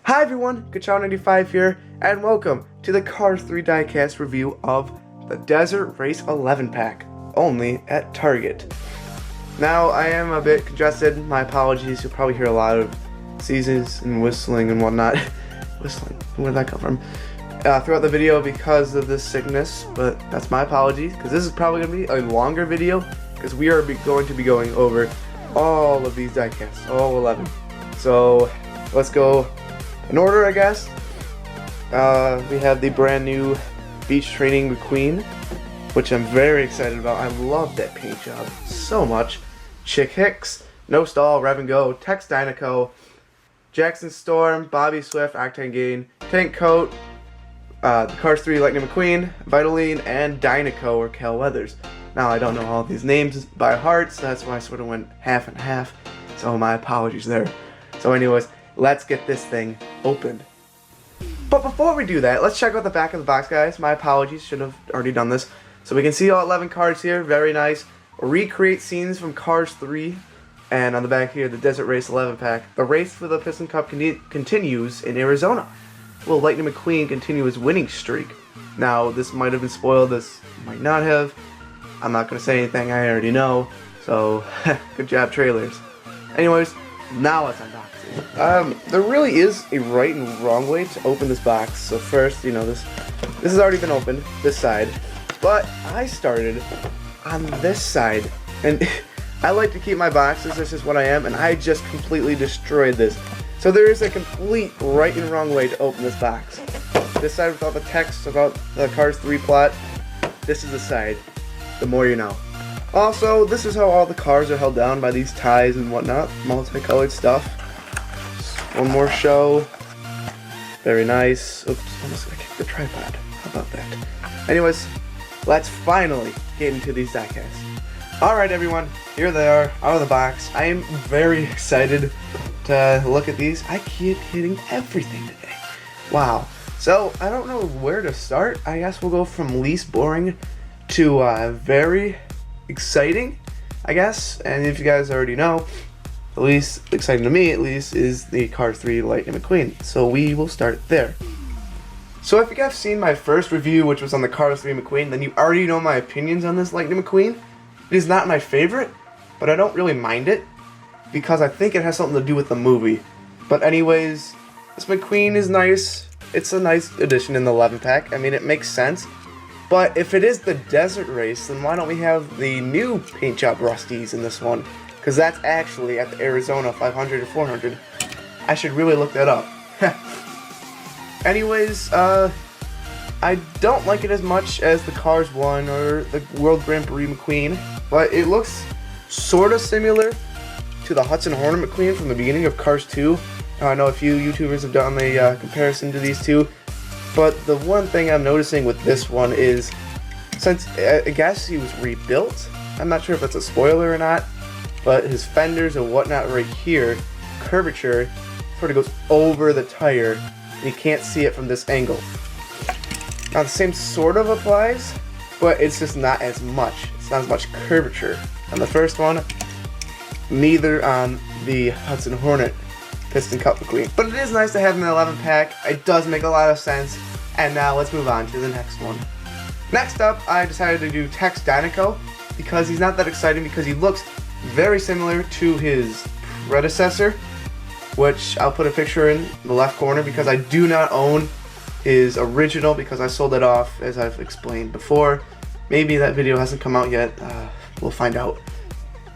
Hi everyone, Gachow95 here, and welcome to the Cars 3 diecast review of the Desert Race 11 pack, only at Target. Now, I am a bit congested, my apologies, you'll probably hear a lot of seizes and whistling and whatnot. Whistling, where did that come from? Throughout the video because of this sickness, but that's my apologies, because this is probably going to be a longer video, because we are going to be going over all of these diecasts, all 11. So, let's go in order, I guess. We have the brand new Beach Training McQueen, which I'm very excited about. I love that paint job so much. Chick Hicks, No Stall, Rev and Go, Tex Dynaco, Jackson Storm, Bobby Swift, Octane Gain, Tank Coat, the Cars 3 Lightning McQueen, Vitaline, and Dynaco or Cal Weathers. Now, I don't know all these names by heart, so that's why I sort of went half and half. So my apologies there. So anyways, let's get this thing opened. But before we do that, let's check out the back of the box, guys. My apologies, should have already done this. So we can see all 11 cards here, very nice. Recreate scenes from Cars 3. And on the back here, the Desert Race 11 pack. The race for the Piston Cup continues in Arizona. Will Lightning McQueen continue his winning streak? Now, this might have been spoiled, this might not have. I'm not going to say anything I already know. So, good job, trailers. Anyways, now let's unbox it. There really is a right and wrong way to open this box. So first, you know, this has already been opened, this side. But I started on this side. And I like to keep my boxes, this is what I am, and I just completely destroyed this. So there is a complete right and wrong way to open this box. This side without the text about the Cars 3 plot. This is the side. The more you know. Also, this is how all the cars are held down by these ties and whatnot. Multicolored stuff. Just one more show. Very nice. Oops, almost I kicked the tripod. How about that? Anyways, let's finally get into these diecasts. Alright everyone, here they are, out of the box. I am very excited to look at these. I keep hitting everything today. Wow. So, I don't know where to start. I guess we'll go from least boring to very exciting, I guess. And if you guys already know, the least exciting to me, at least, is the Cars 3 Lightning McQueen. So we will start there. So if you guys have seen my first review, which was on the Cars 3 McQueen, then you already know my opinions on this Lightning McQueen. It is not my favorite, but I don't really mind it, because I think it has something to do with the movie. But anyways, this McQueen is nice. It's a nice addition in the 11 pack. I mean, it makes sense. But if it is the Desert Race, then why don't we have the new paint job Rusties in this one? Because that's actually at the Arizona 500 or 400. I should really look that up. Anyways, I don't like it as much as the Cars 1 or the World Grand Prix McQueen, but it looks sort of similar to the Hudson Hornet McQueen from the beginning of Cars 2. Now, I know a few YouTubers have done a comparison to these two. But the one thing I'm noticing with this one is, since I guess he was rebuilt, I'm not sure if that's a spoiler or not, but his fenders and whatnot right here, curvature, sort of goes over the tire, and you can't see it from this angle. Now the same sort of applies, but it's just not as much. It's not as much curvature on the first one, neither on the Hudson Hornet Piston Cup McQueen. But it is nice to have in the 11 pack. It does make a lot of sense. And now let's move on to the next one. Next up, I decided to do Tex Dynaco because he's not that exciting because he looks very similar to his predecessor, which I'll put a picture in the left corner because I do not own his original because I sold it off, as I've explained before. Maybe that video hasn't come out yet. We'll find out.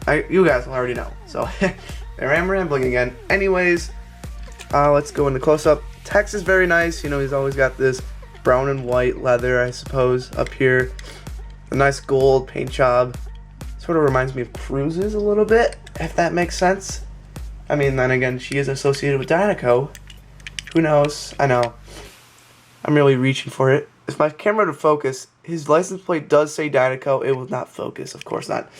You guys will already know. So there I am rambling again. Anyways, let's go into close-up. Tex is very nice. You know, he's always got this brown and white leather, I suppose, up here. A nice gold paint job. Sort of reminds me of Cruise's a little bit, if that makes sense. I mean, then again, she is associated with Dynaco. Who knows? I know. I'm really reaching for it. If my camera would focus, his license plate does say Dynaco. It will not focus, of course not.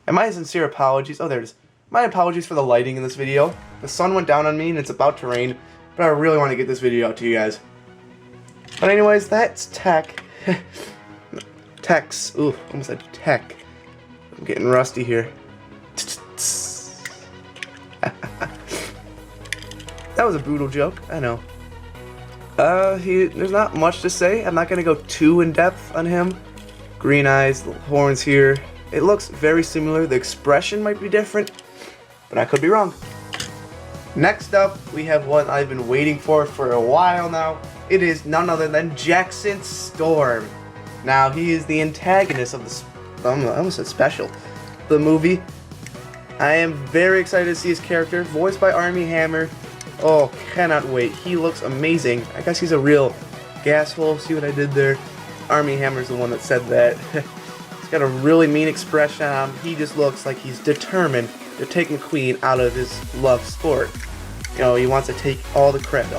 And my sincere apologies. Oh, there it is. My apologies for the lighting in this video. The sun went down on me and it's about to rain, but I really want to get this video out to you guys. But anyways, that's Tech. Tex. Ooh, almost said Tech. I'm getting rusty here. That was a brutal joke, I know. There's not much to say. I'm not gonna go too in depth on him. Green eyes, the horns here. It looks very similar. The expression might be different, but I could be wrong. Next up, we have one I've been waiting for a while now. It is none other than Jackson Storm. Now, he is the antagonist of the, I almost said special, the movie. I am very excited to see his character, voiced by Armie Hammer. Oh, cannot wait. He looks amazing. I guess he's a real gasshole. See what I did there? Armie Hammer's the one that said that. He's got a really mean expression on him. He just looks like he's determined to take McQueen out of his love sport. You know, he wants to take all the credit.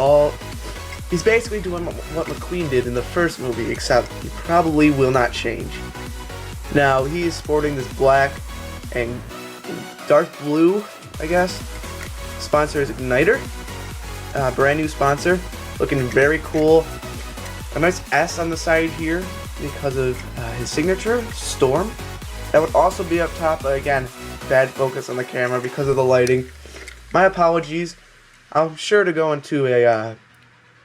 He's basically doing what McQueen did in the first movie, except he probably will not change. Now, he is sporting this black and dark blue, I guess. Sponsor is Igniter. Brand new sponsor. Looking very cool. A nice S on the side here because of his signature, Storm. That would also be up top, but again, bad focus on the camera because of the lighting. My apologies. I'm sure to go into a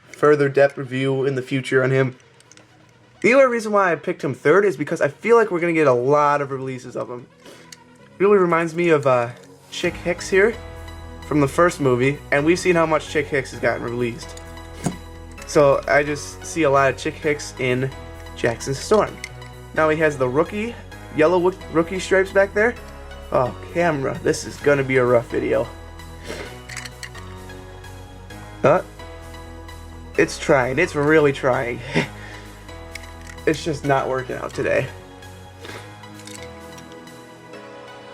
further depth review in the future on him. The only reason why I picked him third is because I feel like we're going to get a lot of releases of him. Really reminds me of Chick Hicks here from the first movie, and we've seen how much Chick Hicks has gotten released. So I just see a lot of Chick Hicks in Jackson Storm. Now he has the yellow rookie stripes back there. Oh, camera, this is gonna be a rough video. It's trying, it's really trying. It's just not working out today.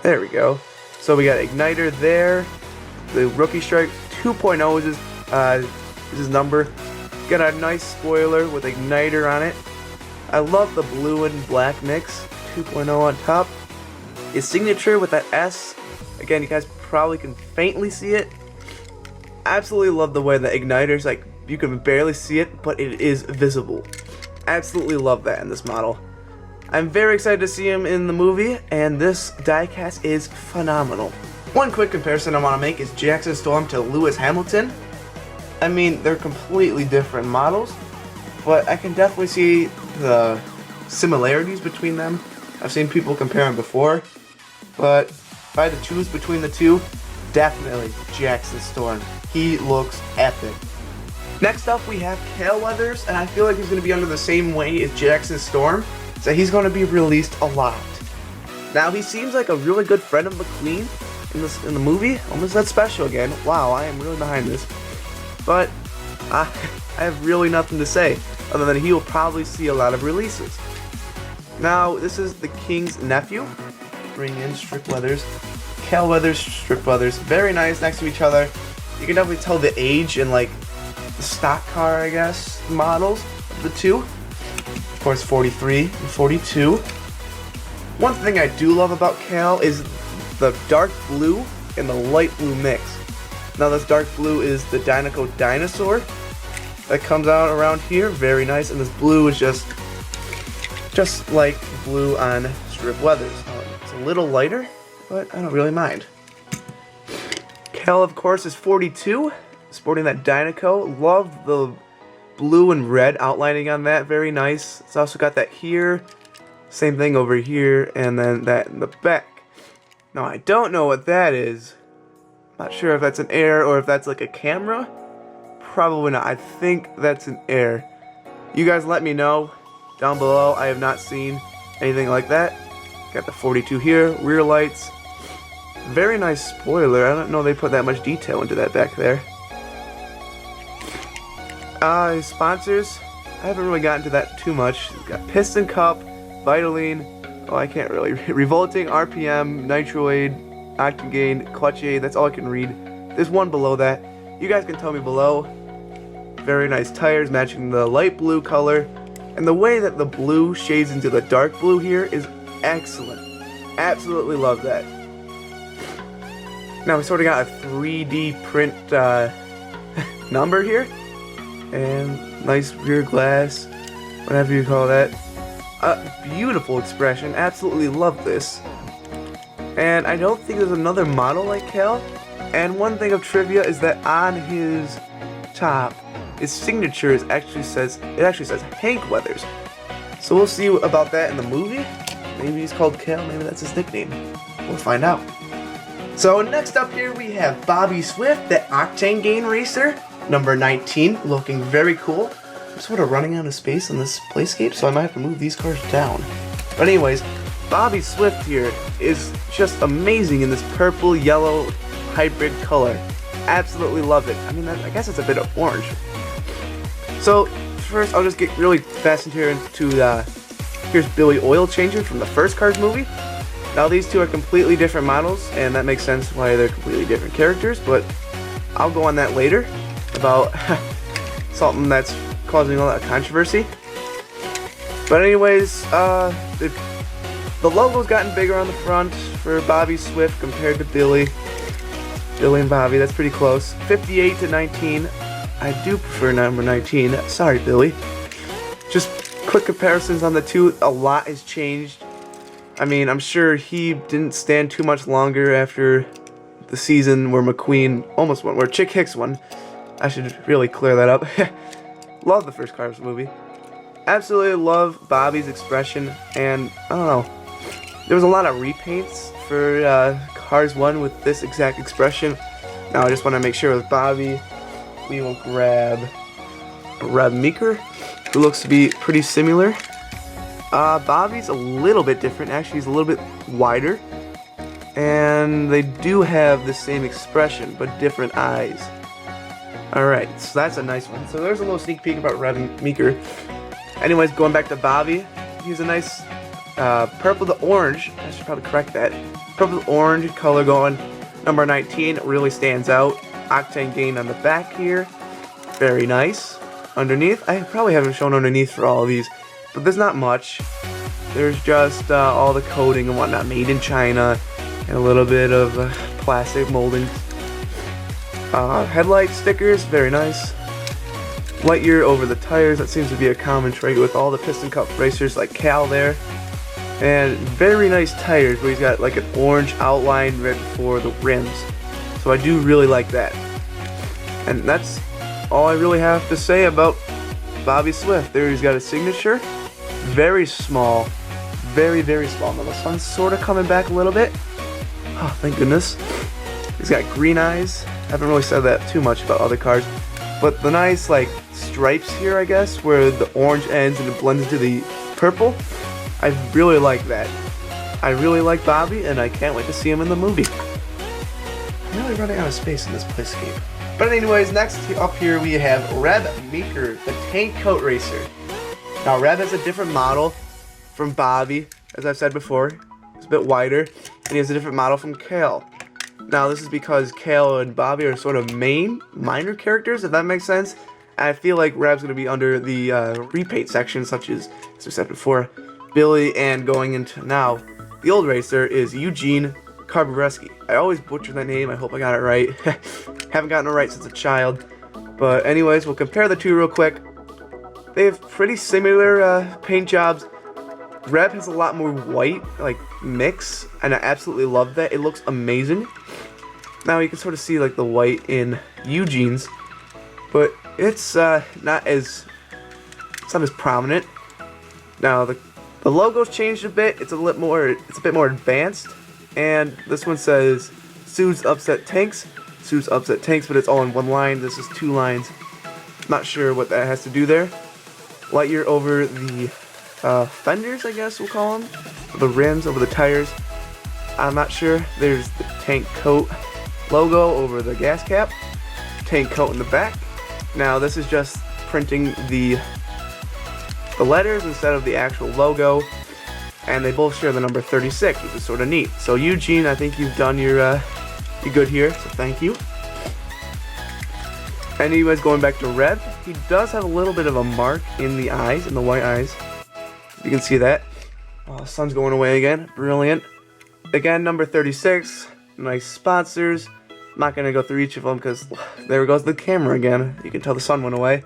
There we go. So we got Igniter there. The rookie stripe 2.0 is his number. Got a nice spoiler with Igniter on it. I love the blue and black mix. 2.0 on top. His signature with that S. Again, you guys probably can faintly see it. Absolutely love the way the Igniter's like, you can barely see it, but it is visible. Absolutely love that in this model. I'm very excited to see him in the movie, and this diecast is phenomenal. One quick comparison I want to make is Jackson Storm to Lewis Hamilton. I mean, they're completely different models, but I can definitely see the similarities between them. I've seen people compare them before, but if I had to choose between the two, definitely Jackson Storm. He looks epic. Next up, we have Cal Weathers, and I feel like he's going to be under the same way as Jackson Storm, so he's going to be released a lot. Now, he seems like a really good friend of McQueen in the movie. Almost that special again. Wow, I am really behind this. But I have really nothing to say, other than he will probably see a lot of releases. Now, this is the King's nephew. Bring in Strip Weathers. Cal Weathers, Strip Weathers. Very nice next to each other. You can definitely tell the age and like the stock car, I guess, models of the two. Of course, 43 and 42. One thing I do love about Cal is the dark blue and the light blue mix. Now this dark blue is the Dinoco Dinosaur that comes out around here. Very nice. And this blue is just like blue on Strip Weathers. It's a little lighter, but I don't really mind. Cal, of course, is 42, sporting that Dinoco. Love the blue and red outlining on that. Very nice. It's also got that here. Same thing over here, and then that in the back. Now, I don't know what that is. Not sure if that's an air or if that's like a camera. Probably not. I think that's an air. You guys let me know down below. I have not seen anything like that. Got the 42 here, rear lights. Very nice spoiler. I don't know they put that much detail into that back there. His sponsors, I haven't really gotten to that too much. He's got Piston Cup, Vitaline, oh I can't really, Revolting, RPM, Nitroid, Octagain, Clutch Aid, that's all I can read. There's one below that. You guys can tell me below. Very nice tires matching the light blue color. And the way that the blue shades into the dark blue here is excellent. Absolutely love that. Now we sort of got a 3D print number here. And nice rear glass, whatever you call that. Beautiful expression. Absolutely love this. And I don't think there's another model like Cal. And one thing of trivia is that on his top, his signature actually says Hank Weathers. So we'll see about that in the movie. Maybe he's called Kale, maybe that's his nickname. We'll find out. So next up here we have Bobby Swift, the Octane Gain Racer, number 19, looking very cool. I'm sort of running out of space on this playscape, so I might have to move these cars down. But anyways, Bobby Swift here is just amazing in this purple yellow hybrid color. Absolutely love it. I mean, I guess it's a bit of orange. So first, I'll just get really fast into here's Billy Oil Changer from the first Cars movie. Now these two are completely different models, and that makes sense why they're completely different characters, but I'll go on that later about something that's causing a lot of controversy. But anyways, the logo's gotten bigger on the front for Bobby Swift compared to Billy and Bobby. That's pretty close. 58 to 19. I do prefer number 19. Sorry, Billy. Just quick comparisons on the two. A lot has changed. I mean, I'm sure he didn't stand too much longer after the season where McQueen almost won, where Chick Hicks won. I should really clear that up. Love the first Cars movie. Absolutely love Bobby's expression, and I don't know. There was a lot of repaints for Cars 1 with this exact expression. Now I just want to make sure with Bobby, we will grab Reb Meeker, who looks to be pretty similar. Bobby's a little bit different. Actually, he's a little bit wider. And they do have the same expression, but different eyes. Alright, so that's a nice one. So there's a little sneak peek about Reb Meeker. Anyways, going back to Bobby, he's a nice purple to orange. I should probably correct that. Purple to orange color going. Number 19 really stands out. Octane Gain on the back here. Very nice. Underneath, I probably haven't shown underneath for all of these, but there's not much. There's just all the coating and whatnot, made in China, and a little bit of plastic molding. Headlight stickers, very nice. Light year over the tires, that seems to be a common trait with all the Piston Cup racers like Cal there. And very nice tires where he's got like an orange outline right for the rims. So I do really like that. And that's all I really have to say about Bobby Swift. There he's got a signature. Very small. Very, very small. Now the sun's sort of coming back a little bit. Oh, thank goodness. He's got green eyes. I haven't really said that too much about other cars. But the nice like stripes here, I guess, where the orange ends and it blends into the purple. I really like that. I really like Bobby, and I can't wait to see him in the movie. I'm really running out of space in this playscape. But anyways, next up here we have Reb Meeker, the Tank Coat Racer. Now Reb has a different model from Bobby, as I've said before. It's a bit wider, and he has a different model from Kale. Now this is because Kale and Bobby are sort of minor characters, if that makes sense. And I feel like Reb's going to be under the repaint section, such as I said before, Billy, and going into now, the old racer is Eugene Carbureski. I always butcher that name. I hope I got it right. Haven't gotten it right since a child. But anyways, we'll compare the two real quick. They have pretty similar paint jobs. Reb has a lot more white, like, mix, and I absolutely love that. It looks amazing. Now you can sort of see like the white in Eugene's, but it's not as prominent. Now the logo's changed a bit. It's a bit more advanced, and this one says Suits Upset Tanks, but it's all in one line. This is two lines. Not sure what that has to do there. Light year over the fenders, I guess we'll call them, the rims over the tires. I'm not sure. There's the Tank Coat logo over the gas cap, Tank Coat in the back. Now this is just printing the letters instead of the actual logo, and they both share the number 36, which is sort of neat. So Eugene, I think you've done your good here, so thank you. Anyways, going back to Reb, he does have a little bit of a mark in the eyes, in the white eyes. You can see that. Oh, the sun's going away again. Brilliant. Again, number 36. Nice sponsors. I'm not going to go through each of them because there goes the camera again. You can tell the sun went away.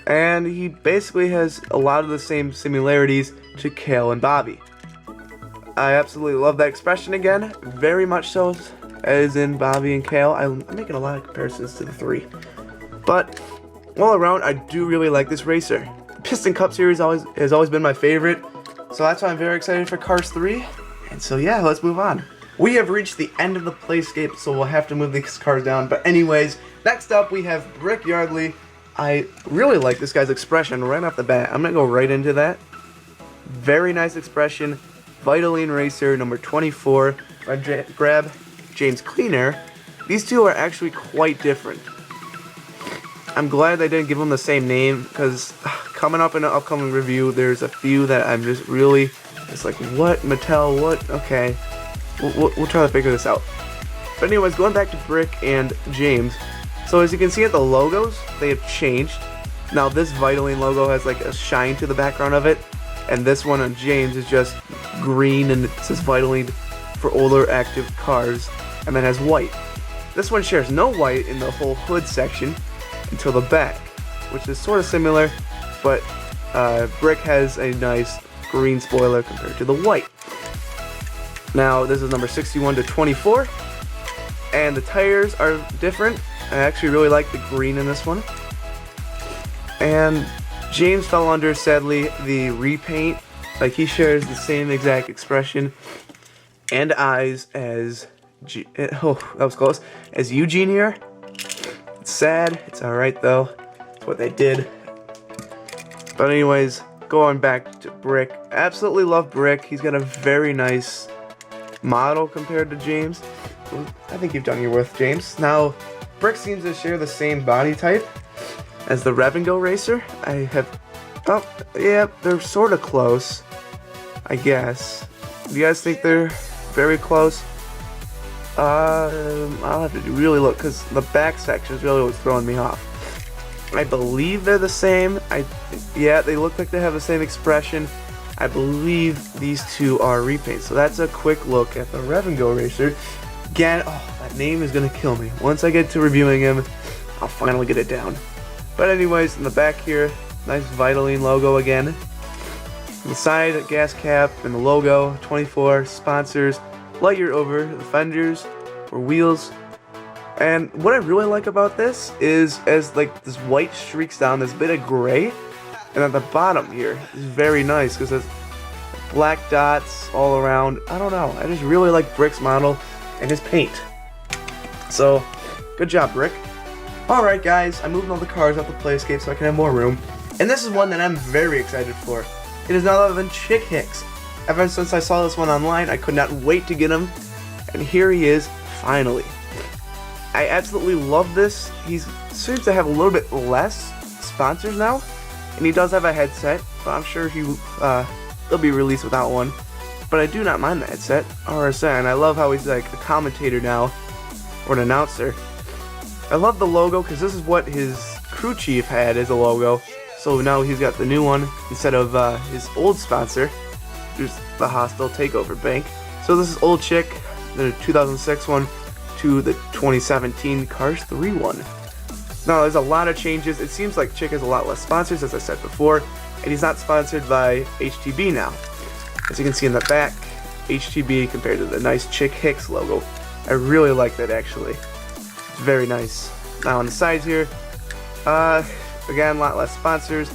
And he basically has a lot of the same similarities to Kale and Bobby. I absolutely love that expression again. Very much so as in Bobby and Kale. I'm making a lot of comparisons to the three. But all around, I do really like this racer. The Piston Cup series has always been my favorite, so that's why I'm very excited for Cars 3. And so yeah, let's move on. We have reached the end of the playscape, so we'll have to move these cars down. But anyways, next up we have Brick Yardley. I really like this guy's expression right off the bat. I'm gonna go right into that. Very nice expression. Vitaline Racer number 24. If I grab James Cleaner, these two are actually quite different. I'm glad they didn't give them the same name, because coming up in an upcoming review, there's a few that I'm just really, it's like, what? Mattel, what? Okay. We'll try to figure this out. But anyways, going back to Brick and James. So as you can see at the logos, they have changed. Now this Vitaline logo has like a shine to the background of it. And this one on James is just green and it says Vitaline for older active cars. And then has white. This one shares no white in the whole hood section until the back, which is sort of similar, but Brick has a nice green spoiler compared to the white. Now this is number 61 to 24, and the tires are different. I actually really like the green in this one. And James fell under, sadly, the repaint. Like, he shares the same exact expression and eyes as oh, that was close, as Eugene here. It's sad, it's alright though, it's what they did. But anyways, going back to Brick, absolutely love Brick. He's got a very nice model compared to James. I think you've done your worth, James. Now, Brick seems to share the same body type as the Rev and Go Racer. Oh, yeah, they're sort of close, I guess. Do you guys think they're very close? I'll have to really look, because the back section is really what's throwing me off. I believe they're the same. Yeah, they look like they have the same expression. I believe these two are repaints. So that's a quick look at the Rev and Go Racer. Again, oh, that name is gonna kill me. Once I get to reviewing him, I'll finally get it down. But anyways, in the back here, nice Vitaline logo again. On the side, a gas cap and the logo, 24, sponsors, light year over, the fenders, or wheels. And what I really like about this is, as like this white streaks down, this bit of gray, and at the bottom here is very nice because there's black dots all around. I don't know, I just really like Brick's model and his paint. So, good job, Brick. Alright guys, I'm moving all the cars off the playscape so I can have more room. And this is one that I'm very excited for. It is none other than Chick Hicks. Ever since I saw this one online, I could not wait to get him. And here he is, finally. I absolutely love this. He seems to have a little bit less sponsors now. And he does have a headset, but I'm sure he'll be released without one. But I do not mind the headset, RSN. I love how he's like a commentator now, or an announcer. I love the logo because this is what his crew chief had as a logo. So now he's got the new one instead of his old sponsor, which is the Hostile Takeover Bank. So this is old Chick, the 2006 one, to the 2017 Cars 3 one. Now there's a lot of changes. It seems like Chick has a lot less sponsors, as I said before, and he's not sponsored by HTB now. As you can see in the back, HTB compared to the nice Chick Hicks logo. I really like that actually. It's very nice. Now on the sides here, again, a lot less sponsors,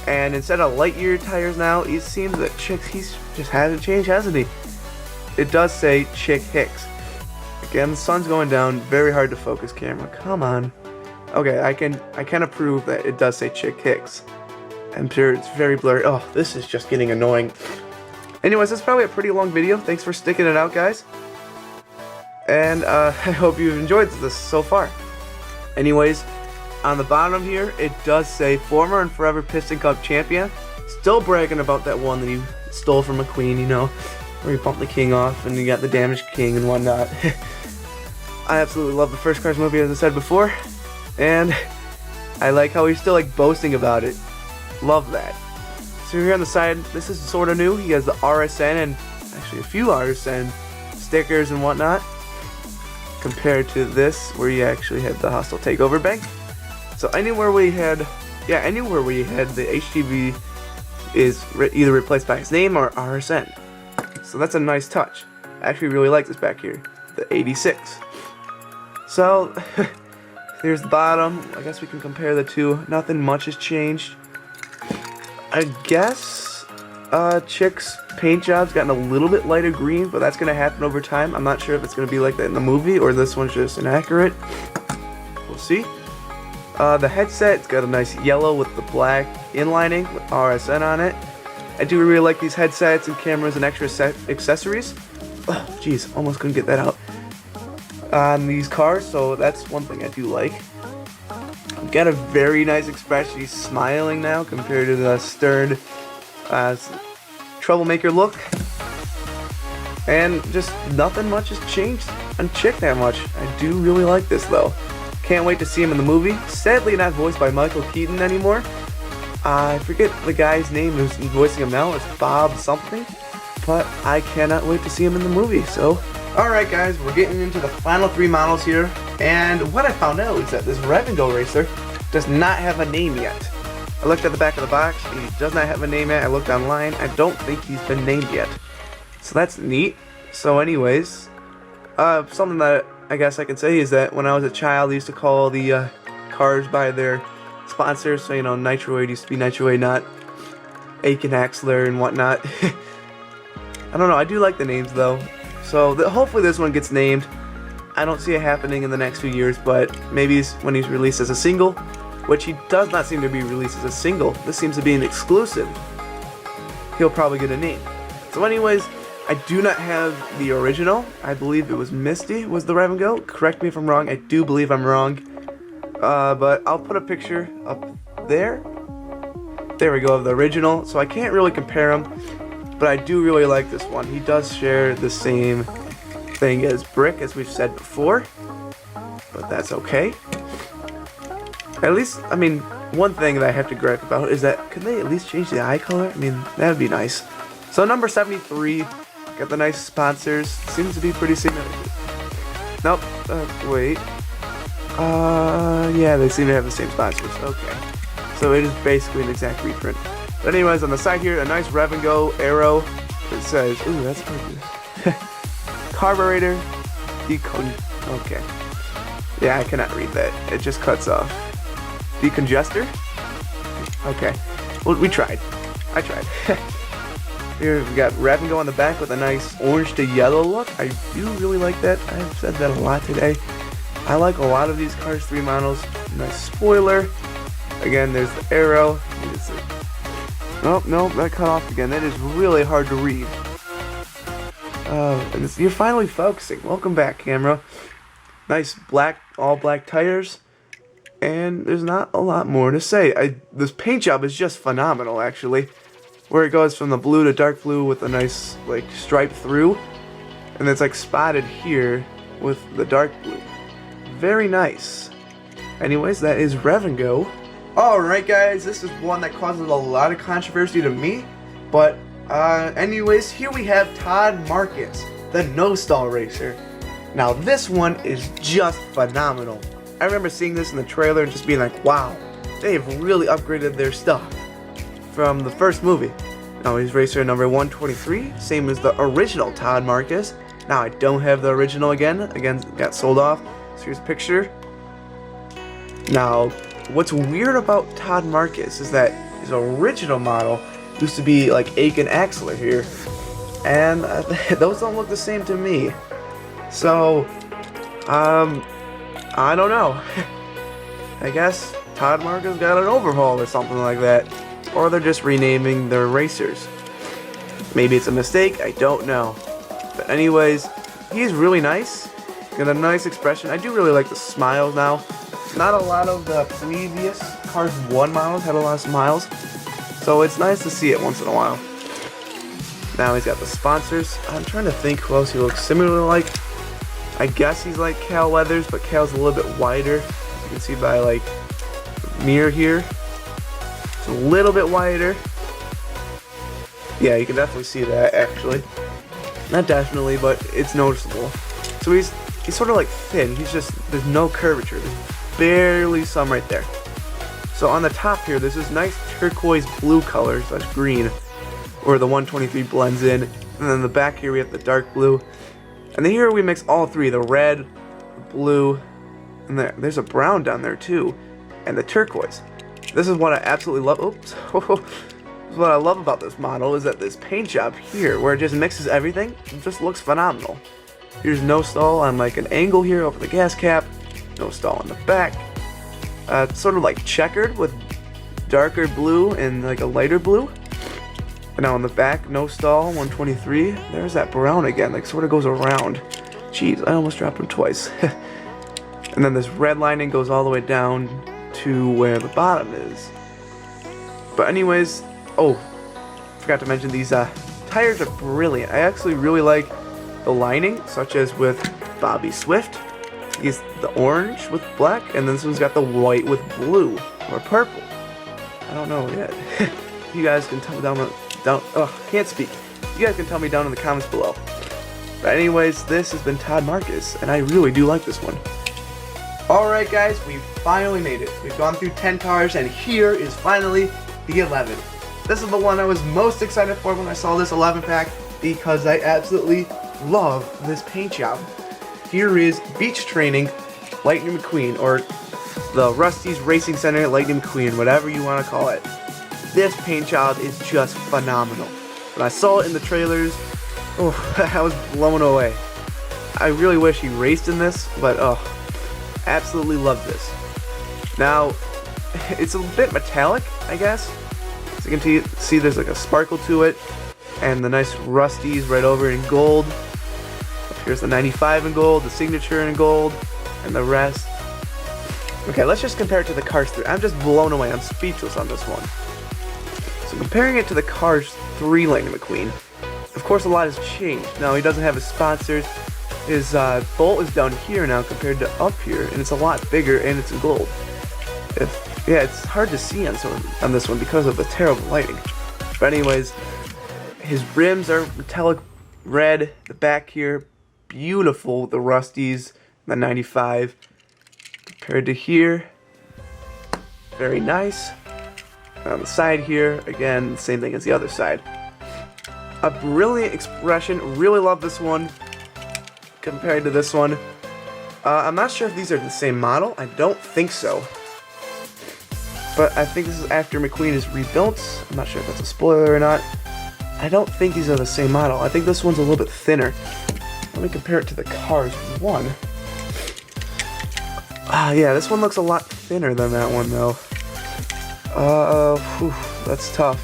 and instead of Lightyear tires now, it seems that he's just hasn't changed, hasn't he? It does say Chick Hicks. Again, the sun's going down, very hard to focus, camera, come on. Okay, I can approve that it does say Chick Hicks. I'm sure it's very blurry. Oh, this is just getting annoying. Anyways, this is probably a pretty long video. Thanks for sticking it out, guys. And I hope you've enjoyed this so far. Anyways, on the bottom here, it does say former and forever Piston Cup champion. Still bragging about that one that he stole from McQueen, you know, where he bumped the king off and he got the damaged king and whatnot. I absolutely love the first Cars movie, as I said before, and I like how he's still like boasting about it. Love that. So here on the side, this is sort of new. He has the RSN and actually a few RSN stickers and whatnot, compared to this where you actually had the Hostile Takeover Bank. So anywhere we had the HTV is either replaced by his name or RSN. So that's a nice touch. I actually really like this back here, the 86. So Here's the bottom. I guess we can compare the two. Nothing much has changed. I guess Chick's paint job's gotten a little bit lighter green, but that's going to happen over time. I'm not sure if it's going to be like that in the movie or this one's just inaccurate. We'll see. The headset, it's got a nice yellow with the black inlining with RSN on it. I do really like these headsets and cameras and extra accessories. Oh, jeez, almost couldn't get that out. On these cars, so that's one thing I do like. Got a very nice expression. He's smiling now compared to the stern troublemaker look. And just nothing much has changed on Chick that much. I do really like this though. Can't wait to see him in the movie. Sadly not voiced by Michael Keaton anymore. I forget the guy's name who's voicing him now. It's Bob something. But I cannot wait to see him in the movie. So, alright guys, we're getting into the final 3 models here. And what I found out is that this Rev and Go racer does not have a name yet. I looked at the back of the box. He does not have a name yet. I looked online. I don't think he's been named yet. So that's neat. So anyways, something that I guess I can say is that when I was a child, I used to call the cars by their sponsors. So, you know, Nitroid used to be Nitroid, not Aiken Axler and whatnot. I don't know. I do like the names though. So hopefully this one gets named. I don't see it happening in the next few years, but maybe when he's released as a single, which he does not seem to be released as a single. This seems to be an exclusive. He'll probably get a name. So anyways, I do not have the original. I believe it was Misty was the Rev and Go. Correct me if I'm wrong. I do believe I'm wrong. But I'll put a picture up there. There we go, of the original. So I can't really compare them, but I do really like this one. He does share the same thing as Brick, as we've said before, but that's okay. At least, I mean, one thing that I have to gripe about is that, could they at least change the eye color? I mean, that would be nice. So number 73, got the nice sponsors, seems to be pretty significant. Nope, wait. Yeah, they seem to have the same sponsors, okay. So it is basically an exact reprint. But anyways, on the side here, a nice Rev and Go arrow. It says, ooh, that's pretty good. Carburetor, decon. Okay. Yeah, I cannot read that. It just cuts off. Decongester? Okay. Well, we tried. I tried. Here we got Rev and Go on the back with a nice orange to yellow look. I do really like that. I've said that a lot today. I like a lot of these Cars 3 models. Nice spoiler. Again, there's the arrow. Oh, no, that cut off again. That is really hard to read. You're finally focusing. Welcome back, camera. Nice black, all black tires. And there's not a lot more to say. This paint job is just phenomenal, actually. Where it goes from the blue to dark blue with a nice, like, stripe through. And it's, like, spotted here with the dark blue. Very nice. Anyways, that is Rev and Go. Alright guys, this is one that causes a lot of controversy to me, but anyways, here we have Todd Marcus, the no-stall racer. Now this one is just phenomenal. I remember seeing this in the trailer and just being like, wow, they've really upgraded their stuff from the first movie. Now he's racer number 123, same as the original Todd Marcus. Now I don't have the original again, got sold off, so here's a picture. Now, what's weird about Todd Marcus is that his original model used to be like Aiken Axler here, and those don't look the same to me. So, I don't know. I guess Todd Marcus got an overhaul or something like that, or they're just renaming their racers. Maybe it's a mistake, I don't know. But anyways, he's really nice, got a nice expression. I do really like the smiles now. Not a lot of the previous Cars 1 models had a lot of smiles, so it's nice to see it once in a while. Now he's got the sponsors. I'm trying to think who else he looks similar like. I guess he's like Cal Weathers, but Cal's a little bit wider. You can see by like the mirror here. It's a little bit wider. Yeah, you can definitely see that actually. Not definitely, but it's noticeable. So he's sort of like thin. There's no curvature. There's barely some right there. So on the top here, there's this nice turquoise blue color / green, where the 123 blends in, and then the back here we have the dark blue, and then here we mix all three: the red, the blue, And there's a brown down there too. And the turquoise. This is what I absolutely love. Oops. What I love about this model is that this paint job here, where it just mixes everything, it just looks phenomenal. Here's no stall on like an angle here over the gas cap. No stall in the back. It's sort of like checkered with darker blue and like a lighter blue. And now on the back, no stall, 123. There's that brown again, like sort of goes around. Jeez, I almost dropped him twice. And then this red lining goes all the way down to where the bottom is. But anyways, oh, forgot to mention these tires are brilliant. I actually really like the lining, such as with Bobby Swift. He's the orange with black, and then this one's got the white with blue or purple. I don't know yet. You guys can tell me can't speak. You guys can tell me down in the comments below. But anyways, this has been Todd Marcus, and I really do like this one. Alright guys, we finally made it. We've gone through 10 cars, and here is finally the 11. This is the one I was most excited for when I saw this 11 pack, because I absolutely love this paint job. Here is Beach Training Lightning McQueen, or the Rusty's Racing Center Lightning McQueen, whatever you want to call it. This paint job is just phenomenal. When I saw it in the trailers, oh, I was blown away. I really wish he raced in this, but oh, absolutely love this. Now, it's a bit metallic, I guess. As you can see, there's like a sparkle to it, and the nice Rusty's right over in gold. Up here's the 95 in gold, the signature in gold, and the rest. Okay, let's just compare it to the Cars 3. I'm just blown away. I'm speechless on this one. So comparing it to the Cars 3 Lightning McQueen, of course a lot has changed. Now he doesn't have his sponsors. His bolt is down here now compared to up here, and it's a lot bigger, and it's in gold. Yeah, it's hard to see on this one because of the terrible lighting. But anyways, his rims are metallic red. The back here, beautiful. The Rusty's, the 95. Compared to here, very nice. On the side here, again, same thing as the other side. A brilliant expression. Really love this one compared to this one. I'm not sure if these are the same model. I don't think so. But I think this is after McQueen is rebuilt. I'm not sure if that's a spoiler or not. I don't think these are the same model. I think this one's a little bit thinner. Let me compare it to the Cars 1. Yeah, this one looks a lot thinner than that one, though. That's tough.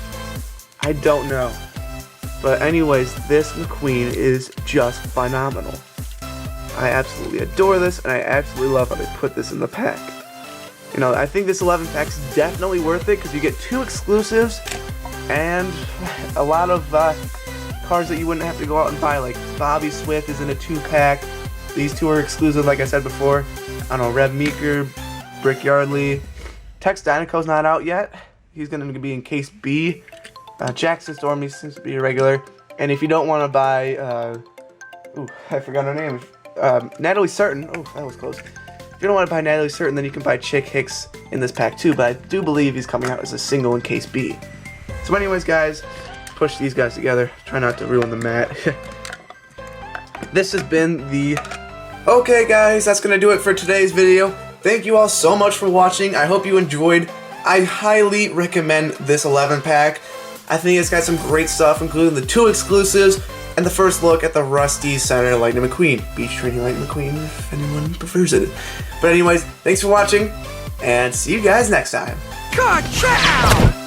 I don't know. But anyways, this McQueen is just phenomenal. I absolutely adore this, and I absolutely love how they put this in the pack. You know, I think this 11 pack is definitely worth it, because you get 2 exclusives, and a lot of cars that you wouldn't have to go out and buy, like Bobby Swift is in a 2-pack. These 2 are exclusive, like I said before. I don't know, Rev Meeker, Brick Yardley. Tex Dinoco's not out yet. He's going to be in case B. Jackson Stormy seems to be a regular. And if you don't want to buy, I forgot her name. Natalie Certain. Oh, that was close. If you don't want to buy Natalie Certain, then you can buy Chick Hicks in this pack too. But I do believe he's coming out as a single in case B. So anyways, guys, push these guys together. Try not to ruin the mat. This has been the... Okay guys, that's going to do it for today's video. Thank you all so much for watching. I hope you enjoyed. I highly recommend this 11 pack. I think it's got some great stuff, including the 2 exclusives and the first look at the Rusty Center Lightning McQueen. Beach Training Lightning McQueen, if anyone prefers it. But anyways, thanks for watching, and see you guys next time. Ka-chow!